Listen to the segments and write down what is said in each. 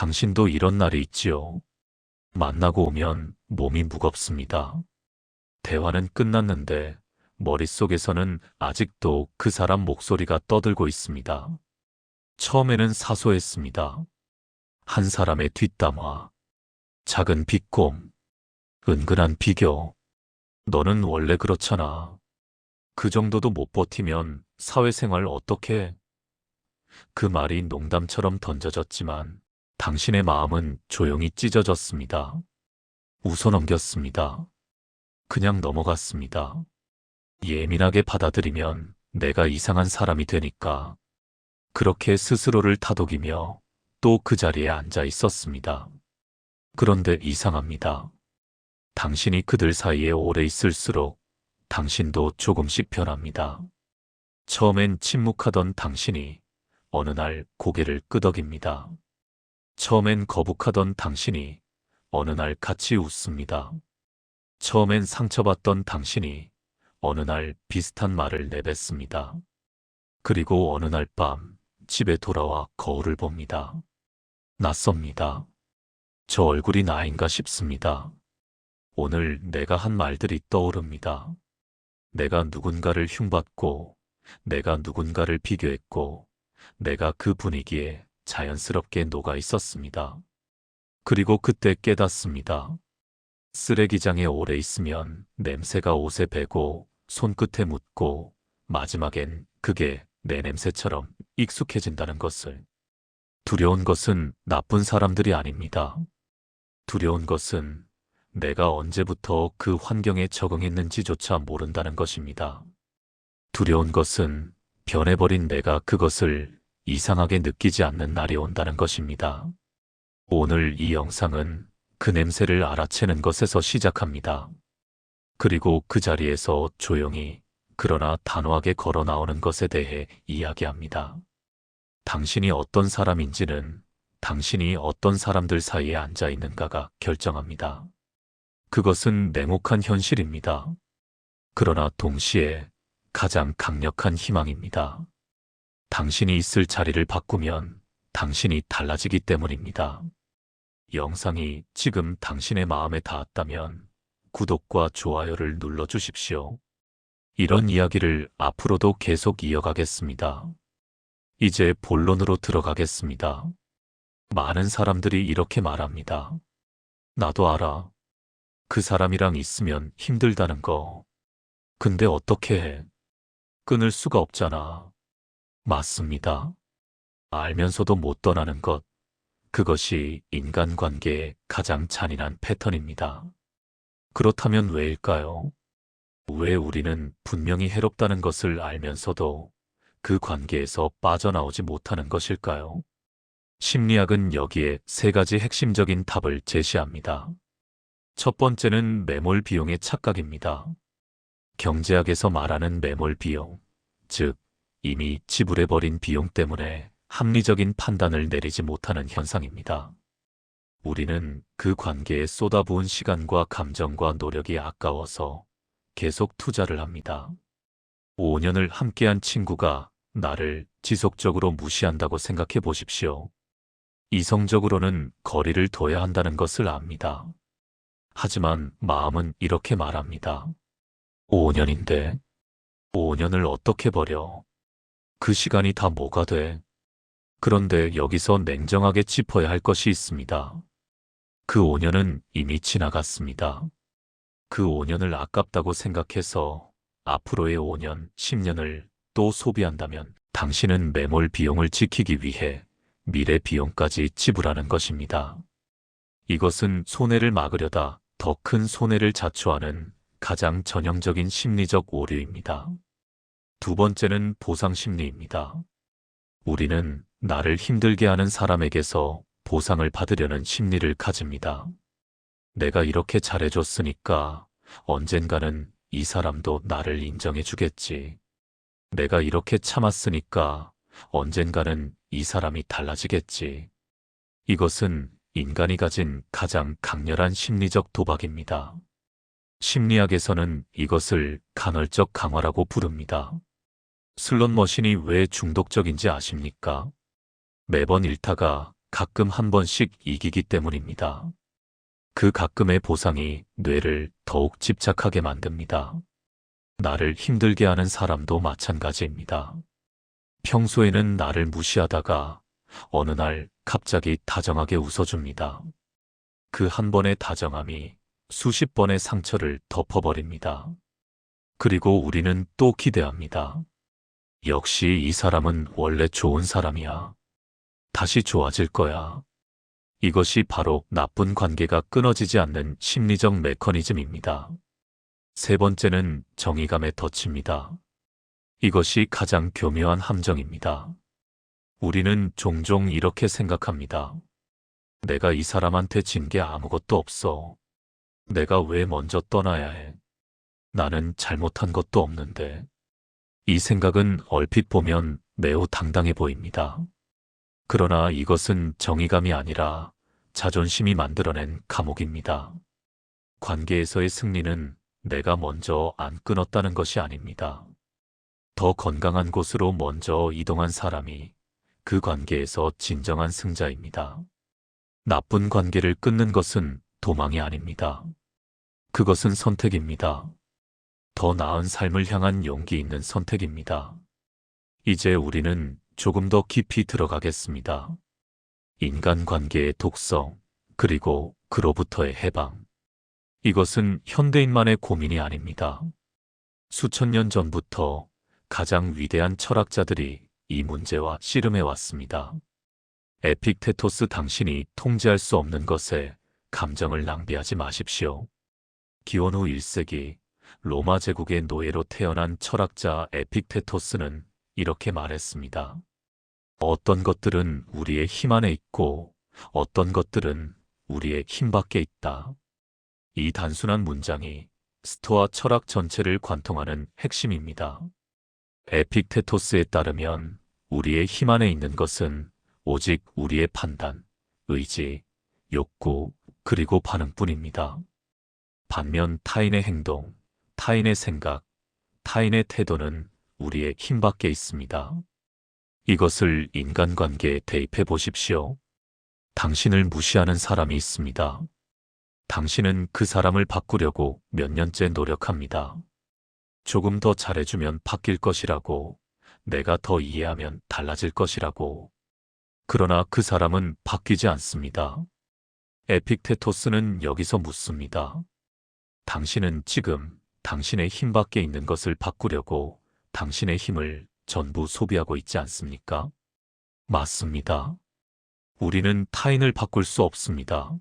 당신도 이런 날이 있지요. 만나고 오면 몸이 무겁습니다. 대화는 끝났는데 머릿속에서는 아직도 그 사람 목소리가 떠들고 있습니다. 처음에는 사소했습니다. 한 사람의 뒷담화, 작은 비꼼, 은근한 비교. 너는 원래 그렇잖아. 그 정도도 못 버티면 사회생활 어떻게 해? 그 말이 농담처럼 던져졌지만 당신의 마음은 조용히 찢어졌습니다. 웃어넘겼습니다. 그냥 넘어갔습니다. 예민하게 받아들이면 내가 이상한 사람이 되니까. 그렇게 스스로를 다독이며 또 그 자리에 앉아 있었습니다. 그런데 이상합니다. 당신이 그들 사이에 오래 있을수록 당신도 조금씩 변합니다. 처음엔 침묵하던 당신이 어느 날 고개를 끄덕입니다. 처음엔 거북하던 당신이 어느 날 같이 웃습니다. 처음엔 상처받던 당신이 어느 날 비슷한 말을 내뱉습니다. 그리고 어느 날 밤 집에 돌아와 거울을 봅니다. 낯섭니다. 저 얼굴이 나인가 싶습니다. 오늘 내가 한 말들이 떠오릅니다. 내가 누군가를 흉받고, 내가 누군가를 비교했고, 내가 그 분위기에 자연스럽게 녹아 있었습니다. 그리고 그때 깨닫습니다. 쓰레기장에 오래 있으면 냄새가 옷에 배고, 손끝에 묻고, 마지막엔 그게 내 냄새처럼 익숙해진다는 것을. 두려운 것은 나쁜 사람들이 아닙니다. 두려운 것은 내가 언제부터 그 환경에 적응했는지조차 모른다는 것입니다. 두려운 것은 변해버린 내가 그것을 이상하게 느끼지 않는 날이 온다는 것입니다. 오늘 이 영상은 그 냄새를 알아채는 것에서 시작합니다. 그리고 그 자리에서 조용히 그러나 단호하게 걸어 나오는 것에 대해 이야기합니다. 당신이 어떤 사람인지는 당신이 어떤 사람들 사이에 앉아 있는가가 결정합니다. 그것은 냉혹한 현실입니다. 그러나 동시에 가장 강력한 희망입니다. 당신이 있을 자리를 바꾸면 당신이 달라지기 때문입니다. 영상이 지금 당신의 마음에 닿았다면 구독과 좋아요를 눌러주십시오. 이런 이야기를 앞으로도 계속 이어가겠습니다. 이제 본론으로 들어가겠습니다. 많은 사람들이 이렇게 말합니다. 나도 알아. 그 사람이랑 있으면 힘들다는 거. 근데 어떻게 해? 끊을 수가 없잖아. 맞습니다. 알면서도 못 떠나는 것. 그것이 인간관계의 가장 잔인한 패턴입니다. 그렇다면 왜일까요? 왜 우리는 분명히 해롭다는 것을 알면서도 그 관계에서 빠져나오지 못하는 것일까요? 심리학은 여기에 세 가지 핵심적인 답을 제시합니다. 첫 번째는 매몰 비용의 착각입니다. 경제학에서 말하는 매몰 비용, 즉 이미 지불해버린 비용 때문에 합리적인 판단을 내리지 못하는 현상입니다. 우리는 그 관계에 쏟아부은 시간과 감정과 노력이 아까워서 계속 투자를 합니다. 5년을 함께한 친구가 나를 지속적으로 무시한다고 생각해 보십시오. 이성적으로는 거리를 둬야 한다는 것을 압니다. 하지만 마음은 이렇게 말합니다. 5년인데 5년을 어떻게 버려? 그 시간이 다 뭐가 돼? 그런데 여기서 냉정하게 짚어야 할 것이 있습니다. 그 5년은 이미 지나갔습니다. 그 5년을 아깝다고 생각해서 앞으로의 5년, 10년을 또 소비한다면 당신은 매몰 비용을 지키기 위해 미래 비용까지 지불하는 것입니다. 이것은 손해를 막으려다 더 큰 손해를 자초하는 가장 전형적인 심리적 오류입니다. 두 번째는 보상 심리입니다. 우리는 나를 힘들게 하는 사람에게서 보상을 받으려는 심리를 가집니다. 내가 이렇게 잘해줬으니까 언젠가는 이 사람도 나를 인정해 주겠지. 내가 이렇게 참았으니까 언젠가는 이 사람이 달라지겠지. 이것은 인간이 가진 가장 강렬한 심리적 도박입니다. 심리학에서는 이것을 간헐적 강화라고 부릅니다. 슬롯 머신이 왜 중독적인지 아십니까? 매번 잃다가 가끔 한 번씩 이기기 때문입니다. 그 가끔의 보상이 뇌를 더욱 집착하게 만듭니다. 나를 힘들게 하는 사람도 마찬가지입니다. 평소에는 나를 무시하다가 어느 날 갑자기 다정하게 웃어줍니다. 그 한 번의 다정함이 수십 번의 상처를 덮어버립니다. 그리고 우리는 또 기대합니다. 역시 이 사람은 원래 좋은 사람이야. 다시 좋아질 거야. 이것이 바로 나쁜 관계가 끊어지지 않는 심리적 메커니즘입니다. 세 번째는 정의감의 덫입니다. 이것이 가장 교묘한 함정입니다. 우리는 종종 이렇게 생각합니다. 내가 이 사람한테 진 게 아무것도 없어. 내가 왜 먼저 떠나야 해? 나는 잘못한 것도 없는데. 이 생각은 얼핏 보면 매우 당당해 보입니다. 그러나 이것은 정의감이 아니라 자존심이 만들어낸 감옥입니다. 관계에서의 승리는 내가 먼저 안 끊었다는 것이 아닙니다. 더 건강한 곳으로 먼저 이동한 사람이 그 관계에서 진정한 승자입니다. 나쁜 관계를 끊는 것은 도망이 아닙니다. 그것은 선택입니다. 더 나은 삶을 향한 용기 있는 선택입니다. 이제 우리는 조금 더 깊이 들어가겠습니다. 인간관계의 독성, 그리고 그로부터의 해방. 이것은 현대인만의 고민이 아닙니다. 수천 년 전부터 가장 위대한 철학자들이 이 문제와 씨름해 왔습니다. 에픽테토스, 당신이 통제할 수 없는 것에 감정을 낭비하지 마십시오. 기원 후 1세기 로마 제국의 노예로 태어난 철학자 에픽테토스는 이렇게 말했습니다. 어떤 것들은 우리의 힘 안에 있고 어떤 것들은 우리의 힘 밖에 있다. 이 단순한 문장이 스토아 철학 전체를 관통하는 핵심입니다. 에픽테토스에 따르면 우리의 힘 안에 있는 것은 오직 우리의 판단, 의지, 욕구, 그리고 반응뿐입니다. 반면 타인의 행동, 타인의 생각, 타인의 태도는 우리의 힘 밖에 있습니다. 이것을 인간관계에 대입해 보십시오. 당신을 무시하는 사람이 있습니다. 당신은 그 사람을 바꾸려고 몇 년째 노력합니다. 조금 더 잘해주면 바뀔 것이라고, 내가 더 이해하면 달라질 것이라고. 그러나 그 사람은 바뀌지 않습니다. 에픽테토스는 여기서 묻습니다. 당신은 지금 당신의 힘 밖에 있는 것을 바꾸려고 당신의 힘을 전부 소비하고 있지 않습니까? 맞습니다. 우리는 타인을 바꿀 수 없습니다.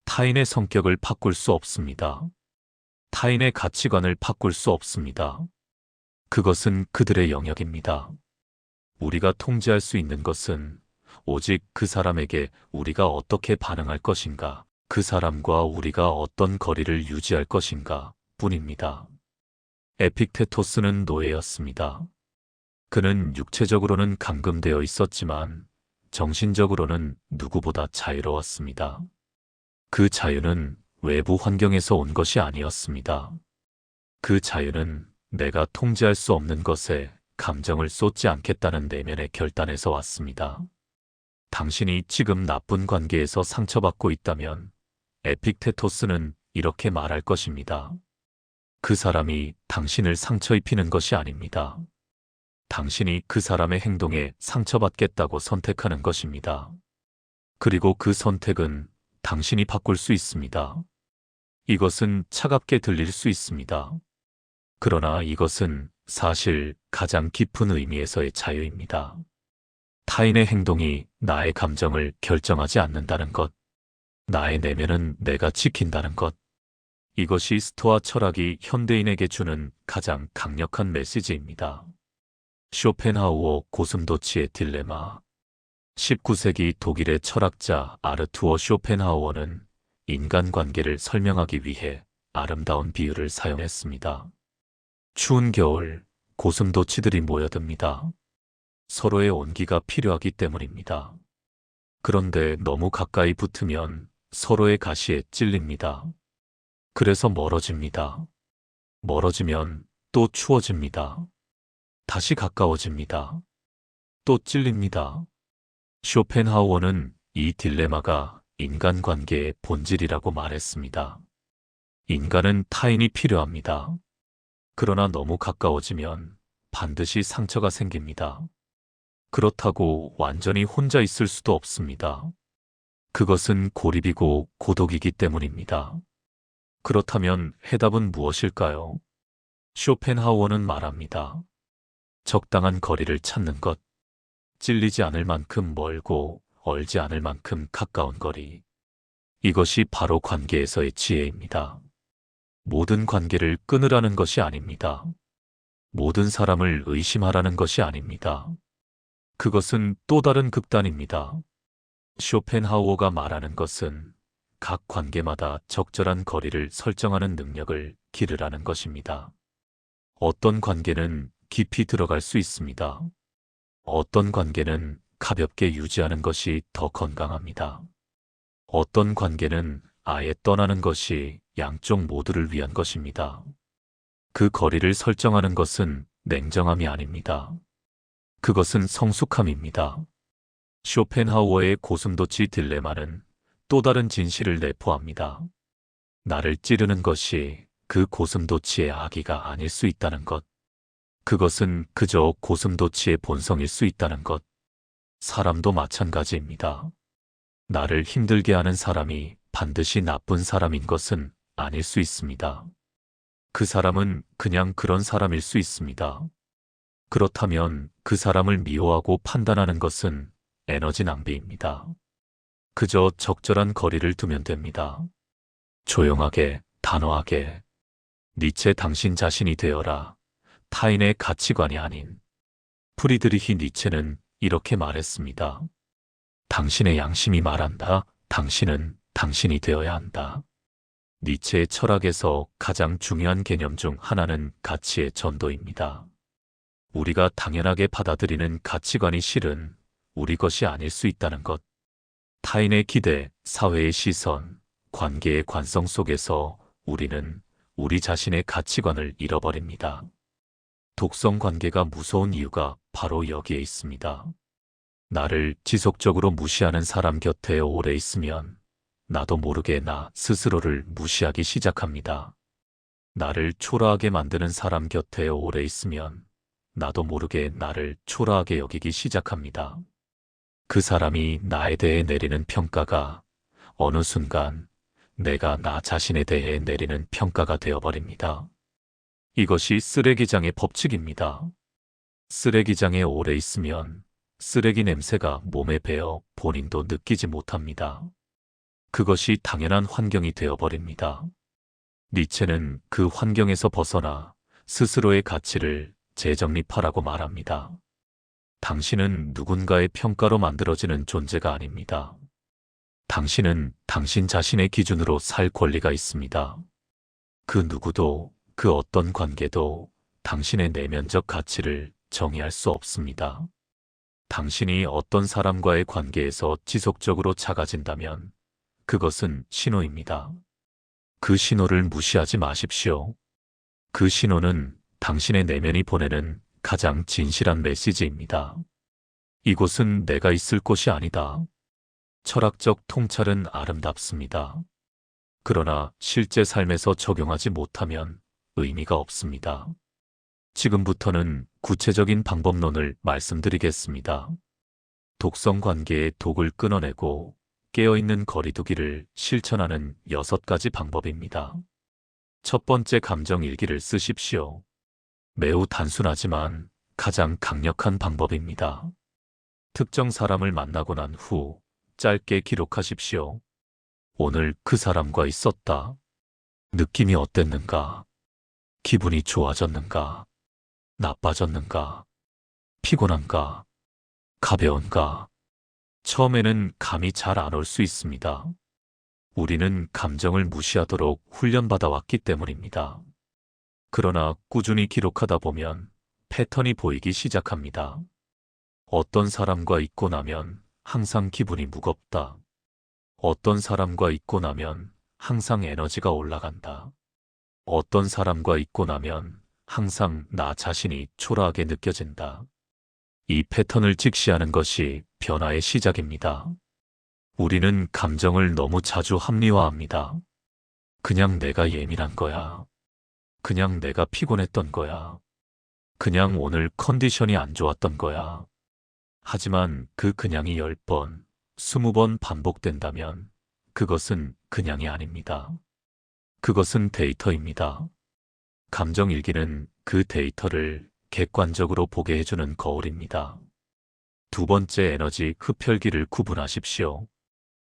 타인의 성격을 바꿀 수 없습니다. 타인의 가치관을 바꿀 수 없습니다. 그것은 그들의 영역입니다. 우리가 통제할 수 있는 것은 오직 그 사람에게 우리가 어떻게 반응할 것인가, 그 사람과 우리가 어떤 거리를 유지할 것인가 뿐입니다. 에픽테토스는 노예였습니다. 그는 육체적으로는 감금되어 있었지만 정신적으로는 누구보다 자유로웠습니다. 그 자유는 외부 환경에서 온 것이 아니었습니다. 그 자유는 내가 통제할 수 없는 것에 감정을 쏟지 않겠다는 내면의 결단에서 왔습니다. 당신이 지금 나쁜 관계에서 상처받고 있다면 에픽테토스는 이렇게 말할 것입니다. 그 사람이 당신을 상처 입히는 것이 아닙니다. 당신이 그 사람의 행동에 상처받겠다고 선택하는 것입니다. 그리고 그 선택은 당신이 바꿀 수 있습니다. 이것은 차갑게 들릴 수 있습니다. 그러나 이것은 사실 가장 깊은 의미에서의 자유입니다. 타인의 행동이 나의 감정을 결정하지 않는다는 것, 나의 내면은 내가 지킨다는 것. 이것이 스토아 철학이 현대인에게 주는 가장 강력한 메시지입니다. 쇼펜하우어 고슴도치의 딜레마. 19세기 독일의 철학자 아르투어 쇼펜하우어는 인간관계를 설명하기 위해 아름다운 비유를 사용했습니다. 추운 겨울, 고슴도치들이 모여듭니다. 서로의 온기가 필요하기 때문입니다. 그런데 너무 가까이 붙으면 서로의 가시에 찔립니다. 그래서 멀어집니다. 멀어지면 또 추워집니다. 다시 가까워집니다. 또 찔립니다. 쇼펜하우어는 이 딜레마가 인간관계의 본질이라고 말했습니다. 인간은 타인이 필요합니다. 그러나 너무 가까워지면 반드시 상처가 생깁니다. 그렇다고 완전히 혼자 있을 수도 없습니다. 그것은 고립이고 고독이기 때문입니다. 그렇다면 해답은 무엇일까요? 쇼펜하우어는 말합니다. 적당한 거리를 찾는 것. 찔리지 않을 만큼 멀고 얼지 않을 만큼 가까운 거리. 이것이 바로 관계에서의 지혜입니다. 모든 관계를 끊으라는 것이 아닙니다. 모든 사람을 의심하라는 것이 아닙니다. 그것은 또 다른 극단입니다. 쇼펜하우어가 말하는 것은 각 관계마다 적절한 거리를 설정하는 능력을 기르라는 것입니다. 어떤 관계는 깊이 들어갈 수 있습니다. 어떤 관계는 가볍게 유지하는 것이 더 건강합니다. 어떤 관계는 아예 떠나는 것이 양쪽 모두를 위한 것입니다. 그 거리를 설정하는 것은 냉정함이 아닙니다. 그것은 성숙함입니다. 쇼펜하우어의 고슴도치 딜레마는 또 다른 진실을 내포합니다. 나를 찌르는 것이 그 고슴도치의 악의가 아닐 수 있다는 것. 그것은 그저 고슴도치의 본성일 수 있다는 것. 사람도 마찬가지입니다. 나를 힘들게 하는 사람이 반드시 나쁜 사람인 것은 아닐 수 있습니다. 그 사람은 그냥 그런 사람일 수 있습니다. 그렇다면 그 사람을 미워하고 판단하는 것은 에너지 낭비입니다. 그저 적절한 거리를 두면 됩니다. 조용하게, 단호하게. 니체 당신 자신이 되어라. 타인의 가치관이 아닌. 프리드리히 니체는 이렇게 말했습니다. 당신의 양심이 말한다. 당신은 당신이 되어야 한다. 니체의 철학에서 가장 중요한 개념 중 하나는 가치의 전도입니다. 우리가 당연하게 받아들이는 가치관이 실은 우리 것이 아닐 수 있다는 것. 타인의 기대, 사회의 시선, 관계의 관성 속에서 우리는 우리 자신의 가치관을 잃어버립니다. 독성 관계가 무서운 이유가 바로 여기에 있습니다. 나를 지속적으로 무시하는 사람 곁에 오래 있으면 나도 모르게 나 스스로를 무시하기 시작합니다. 나를 초라하게 만드는 사람 곁에 오래 있으면 나도 모르게 나를 초라하게 여기기 시작합니다. 그 사람이 나에 대해 내리는 평가가 어느 순간 내가 나 자신에 대해 내리는 평가가 되어버립니다. 이것이 쓰레기장의 법칙입니다. 쓰레기장에 오래 있으면 쓰레기 냄새가 몸에 배어 본인도 느끼지 못합니다. 그것이 당연한 환경이 되어버립니다. 니체는 그 환경에서 벗어나 스스로의 가치를 재정립하라고 말합니다. 당신은 누군가의 평가로 만들어지는 존재가 아닙니다. 당신은 당신 자신의 기준으로 살 권리가 있습니다. 그 누구도, 그 어떤 관계도 당신의 내면적 가치를 정의할 수 없습니다. 당신이 어떤 사람과의 관계에서 지속적으로 작아진다면 그것은 신호입니다. 그 신호를 무시하지 마십시오. 그 신호는 당신의 내면이 보내는 가장 진실한 메시지입니다. 이곳은 내가 있을 곳이 아니다. 철학적 통찰은 아름답습니다. 그러나 실제 삶에서 적용하지 못하면 의미가 없습니다. 지금부터는 구체적인 방법론을 말씀드리겠습니다. 독성 관계의 독을 끊어내고 깨어있는 거리두기를 실천하는 6가지 방법입니다. 첫 번째, 감정 일기를 쓰십시오. 매우 단순하지만 가장 강력한 방법입니다. 특정 사람을 만나고 난 후 짧게 기록하십시오. 오늘 그 사람과 있었다. 느낌이 어땠는가? 기분이 좋아졌는가? 나빠졌는가? 피곤한가? 가벼운가? 처음에는 감이 잘 안 올 수 있습니다. 우리는 감정을 무시하도록 훈련받아 왔기 때문입니다. 그러나 꾸준히 기록하다 보면 패턴이 보이기 시작합니다. 어떤 사람과 있고 나면 항상 기분이 무겁다. 어떤 사람과 있고 나면 항상 에너지가 올라간다. 어떤 사람과 있고 나면 항상 나 자신이 초라하게 느껴진다. 이 패턴을 직시하는 것이 변화의 시작입니다. 우리는 감정을 너무 자주 합리화합니다. 그냥 내가 예민한 거야. 그냥 내가 피곤했던 거야. 그냥 오늘 컨디션이 안 좋았던 거야. 하지만 그 그냥이 10번, 20번 반복된다면 그것은 그냥이 아닙니다. 그것은 데이터입니다. 감정일기는 그 데이터를 객관적으로 보게 해주는 거울입니다. 두 번째, 에너지 흡혈기를 구분하십시오.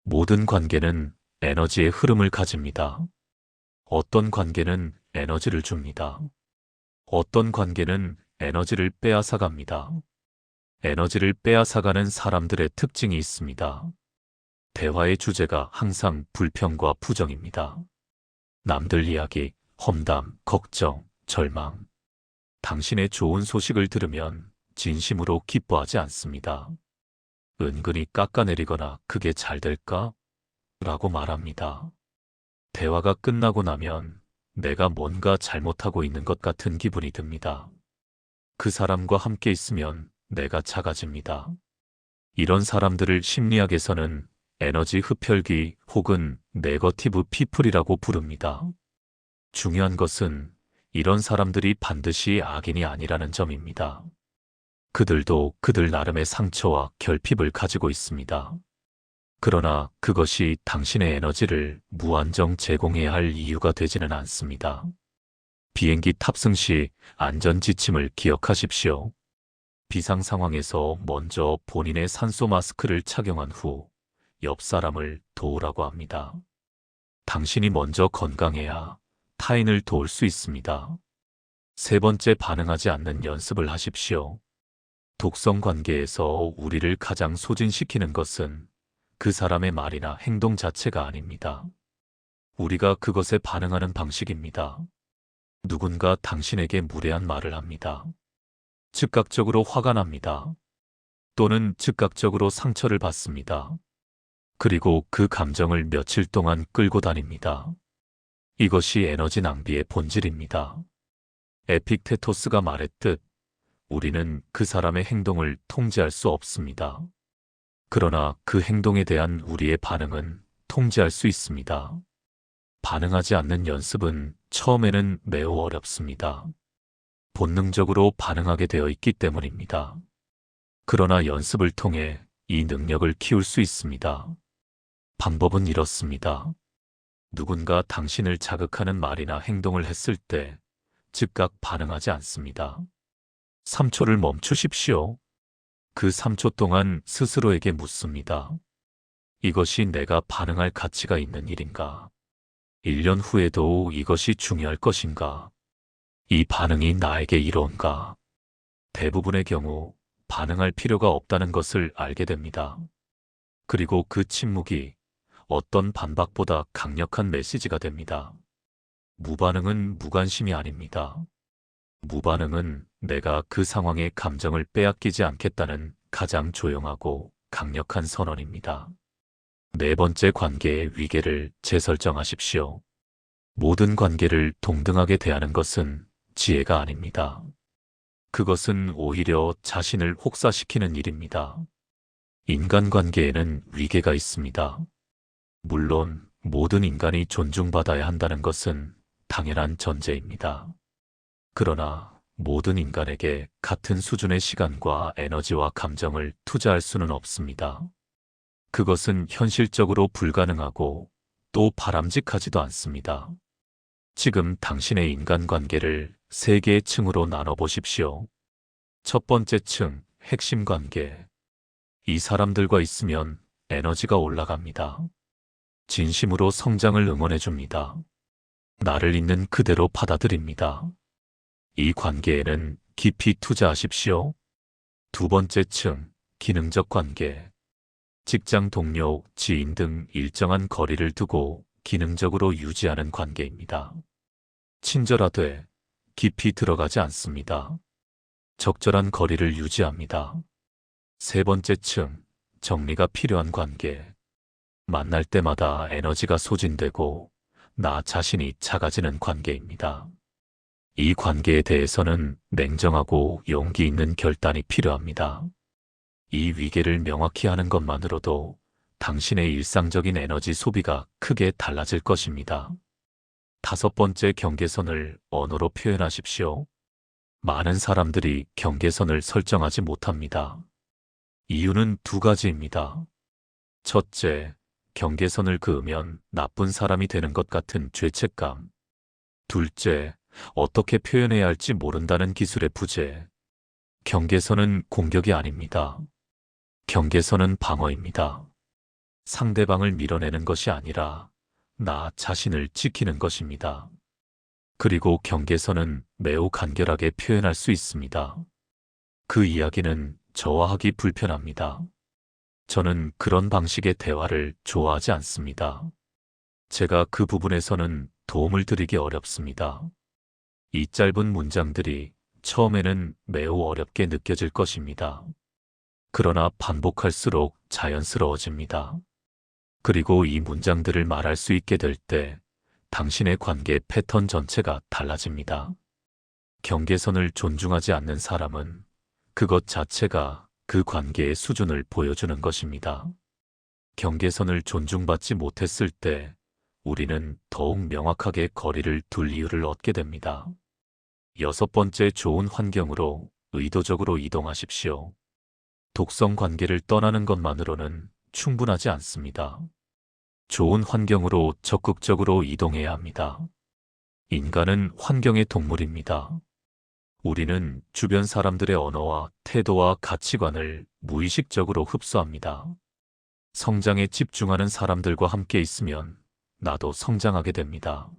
모든 관계는 에너지의 흐름을 가집니다. 어떤 관계는 에너지를 줍니다. 어떤 관계는 에너지를 빼앗아갑니다. 에너지를 빼앗아가는 사람들의 특징이 있습니다. 대화의 주제가 항상 불평과 부정입니다. 남들 이야기, 험담, 걱정, 절망. 당신의 좋은 소식을 들으면 진심으로 기뻐하지 않습니다. 은근히 깎아내리거나 그게 잘 될까? 라고 말합니다. 대화가 끝나고 나면 내가 뭔가 잘못하고 있는 것 같은 기분이 듭니다. 그 사람과 함께 있으면 내가 작아집니다. 이런 사람들을 심리학에서는 에너지 흡혈귀 혹은 네거티브 피플이라고 부릅니다. 중요한 것은 이런 사람들이 반드시 악인이 아니라는 점입니다. 그들도 그들 나름의 상처와 결핍을 가지고 있습니다. 그러나 그것이 당신의 에너지를 무한정 제공해야 할 이유가 되지는 않습니다. 비행기 탑승 시 안전 지침을 기억하십시오. 비상 상황에서 먼저 본인의 산소 마스크를 착용한 후 옆 사람을 도우라고 합니다. 당신이 먼저 건강해야 타인을 도울 수 있습니다. 세 번째, 반응하지 않는 연습을 하십시오. 독성 관계에서 우리를 가장 소진시키는 것은 그 사람의 말이나 행동 자체가 아닙니다. 우리가 그것에 반응하는 방식입니다. 누군가 당신에게 무례한 말을 합니다. 즉각적으로 화가 납니다. 또는 즉각적으로 상처를 받습니다. 그리고 그 감정을 며칠 동안 끌고 다닙니다. 이것이 에너지 낭비의 본질입니다. 에픽테토스가 말했듯 우리는 그 사람의 행동을 통제할 수 없습니다. 그러나 그 행동에 대한 우리의 반응은 통제할 수 있습니다. 반응하지 않는 연습은 처음에는 매우 어렵습니다. 본능적으로 반응하게 되어 있기 때문입니다. 그러나 연습을 통해 이 능력을 키울 수 있습니다. 방법은 이렇습니다. 누군가 당신을 자극하는 말이나 행동을 했을 때 즉각 반응하지 않습니다. 3초를 멈추십시오. 그 3초 동안 스스로에게 묻습니다. 이것이 내가 반응할 가치가 있는 일인가? 1년 후에도 이것이 중요할 것인가? 이 반응이 나에게 이로운가? 대부분의 경우 반응할 필요가 없다는 것을 알게 됩니다. 그리고 그 침묵이 어떤 반박보다 강력한 메시지가 됩니다. 무반응은 무관심이 아닙니다. 무반응은 내가 그 상황의 감정을 빼앗기지 않겠다는 가장 조용하고 강력한 선언입니다. 네 번째, 관계의 위계를 재설정하십시오. 모든 관계를 동등하게 대하는 것은 지혜가 아닙니다. 그것은 오히려 자신을 혹사시키는 일입니다. 인간관계에는 위계가 있습니다. 물론 모든 인간이 존중받아야 한다는 것은 당연한 전제입니다. 그러나 모든 인간에게 같은 수준의 시간과 에너지와 감정을 투자할 수는 없습니다. 그것은 현실적으로 불가능하고 또 바람직하지도 않습니다. 지금 당신의 인간관계를 3개의 층으로 나눠보십시오. 첫 번째 층, 핵심 관계. 이 사람들과 있으면 에너지가 올라갑니다. 진심으로 성장을 응원해줍니다. 나를 있는 그대로 받아들입니다. 이 관계에는 깊이 투자하십시오. 두 번째 층, 기능적 관계. 직장 동료, 지인 등 일정한 거리를 두고 기능적으로 유지하는 관계입니다. 친절하되 깊이 들어가지 않습니다. 적절한 거리를 유지합니다. 세 번째 층, 정리가 필요한 관계. 만날 때마다 에너지가 소진되고 나 자신이 작아지는 관계입니다. 이 관계에 대해서는 냉정하고 용기 있는 결단이 필요합니다. 이 위계를 명확히 하는 것만으로도 당신의 일상적인 에너지 소비가 크게 달라질 것입니다. 5번째, 경계선을 언어로 표현하십시오. 많은 사람들이 경계선을 설정하지 못합니다. 이유는 2가지입니다. 첫째, 경계선을 그으면 나쁜 사람이 되는 것 같은 죄책감. 둘째, 어떻게 표현해야 할지 모른다는 기술의 부재. 경계선은 공격이 아닙니다. 경계선은 방어입니다. 상대방을 밀어내는 것이 아니라 나 자신을 지키는 것입니다. 그리고 경계선은 매우 간결하게 표현할 수 있습니다. 그 이야기는 저와 하기 불편합니다. 저는 그런 방식의 대화를 좋아하지 않습니다. 제가 그 부분에서는 도움을 드리기 어렵습니다. 이 짧은 문장들이 처음에는 매우 어렵게 느껴질 것입니다. 그러나 반복할수록 자연스러워집니다. 그리고 이 문장들을 말할 수 있게 될 때 당신의 관계 패턴 전체가 달라집니다. 경계선을 존중하지 않는 사람은 그것 자체가 그 관계의 수준을 보여주는 것입니다. 경계선을 존중받지 못했을 때 우리는 더욱 명확하게 거리를 둘 이유를 얻게 됩니다. 6번째, 좋은 환경으로 의도적으로 이동하십시오. 독성 관계를 떠나는 것만으로는 충분하지 않습니다. 좋은 환경으로 적극적으로 이동해야 합니다. 인간은 환경의 동물입니다. 우리는 주변 사람들의 언어와 태도와 가치관을 무의식적으로 흡수합니다. 성장에 집중하는 사람들과 함께 있으면 나도 성장하게 됩니다.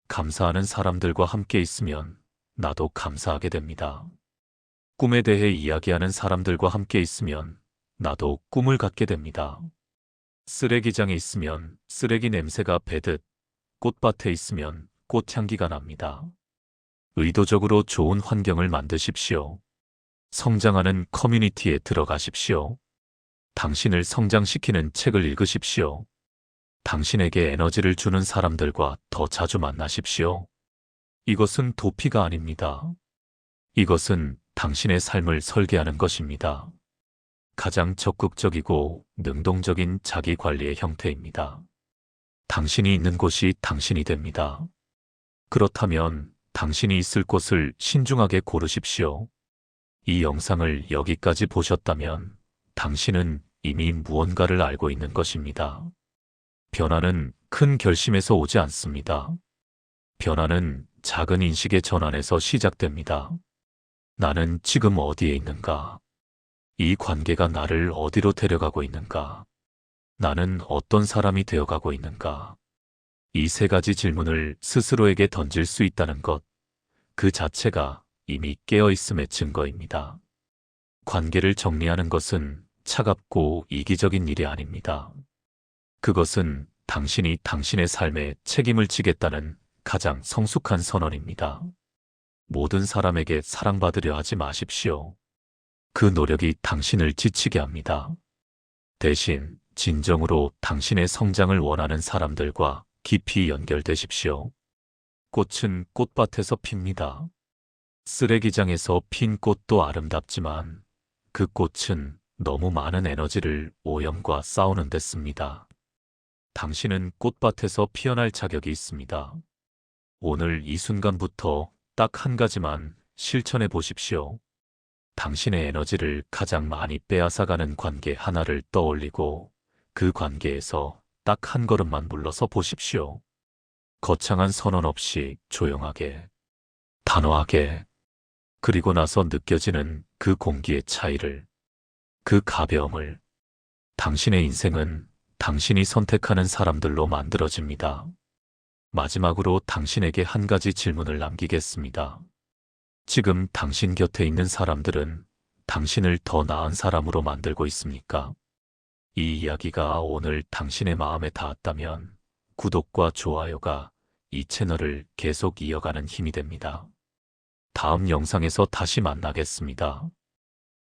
감사하는 사람들과 함께 있으면 나도 감사하게 됩니다. 꿈에 대해 이야기하는 사람들과 함께 있으면 나도 꿈을 갖게 됩니다. 쓰레기장에 있으면 쓰레기 냄새가 배듯 꽃밭에 있으면 꽃향기가 납니다. 의도적으로 좋은 환경을 만드십시오. 성장하는 커뮤니티에 들어가십시오. 당신을 성장시키는 책을 읽으십시오. 당신에게 에너지를 주는 사람들과 더 자주 만나십시오. 이것은 도피가 아닙니다. 이것은 당신의 삶을 설계하는 것입니다. 가장 적극적이고 능동적인 자기 관리의 형태입니다. 당신이 있는 곳이 당신이 됩니다. 그렇다면 당신이 있을 곳을 신중하게 고르십시오. 이 영상을 여기까지 보셨다면 당신은 이미 무언가를 알고 있는 것입니다. 변화는 큰 결심에서 오지 않습니다. 변화는 작은 인식의 전환에서 시작됩니다. 나는 지금 어디에 있는가? 이 관계가 나를 어디로 데려가고 있는가? 나는 어떤 사람이 되어가고 있는가? 이 3가지 질문을 스스로에게 던질 수 있다는 것, 그 자체가 이미 깨어있음의 증거입니다. 관계를 정리하는 것은 차갑고 이기적인 일이 아닙니다. 그것은 당신이 당신의 삶에 책임을 지겠다는 가장 성숙한 선언입니다. 모든 사람에게 사랑받으려 하지 마십시오. 그 노력이 당신을 지치게 합니다. 대신 진정으로 당신의 성장을 원하는 사람들과 깊이 연결되십시오. 꽃은 꽃밭에서 핍니다. 쓰레기장에서 핀 꽃도 아름답지만 그 꽃은 너무 많은 에너지를 오염과 싸우는 데 씁니다. 당신은 꽃밭에서 피어날 자격이 있습니다. 오늘 이 순간부터 딱 한 가지만 실천해 보십시오. 당신의 에너지를 가장 많이 빼앗아가는 관계 하나를 떠올리고 그 관계에서 딱 한 걸음만 물러서 보십시오. 거창한 선언 없이 조용하게, 단호하게, 그리고 나서 느껴지는 그 공기의 차이를, 그 가벼움을. 당신의 인생은 당신이 선택하는 사람들로 만들어집니다. 마지막으로 당신에게 한 가지 질문을 남기겠습니다. 지금 당신 곁에 있는 사람들은 당신을 더 나은 사람으로 만들고 있습니까? 이 이야기가 오늘 당신의 마음에 닿았다면 구독과 좋아요가 이 채널을 계속 이어가는 힘이 됩니다. 다음 영상에서 다시 만나겠습니다.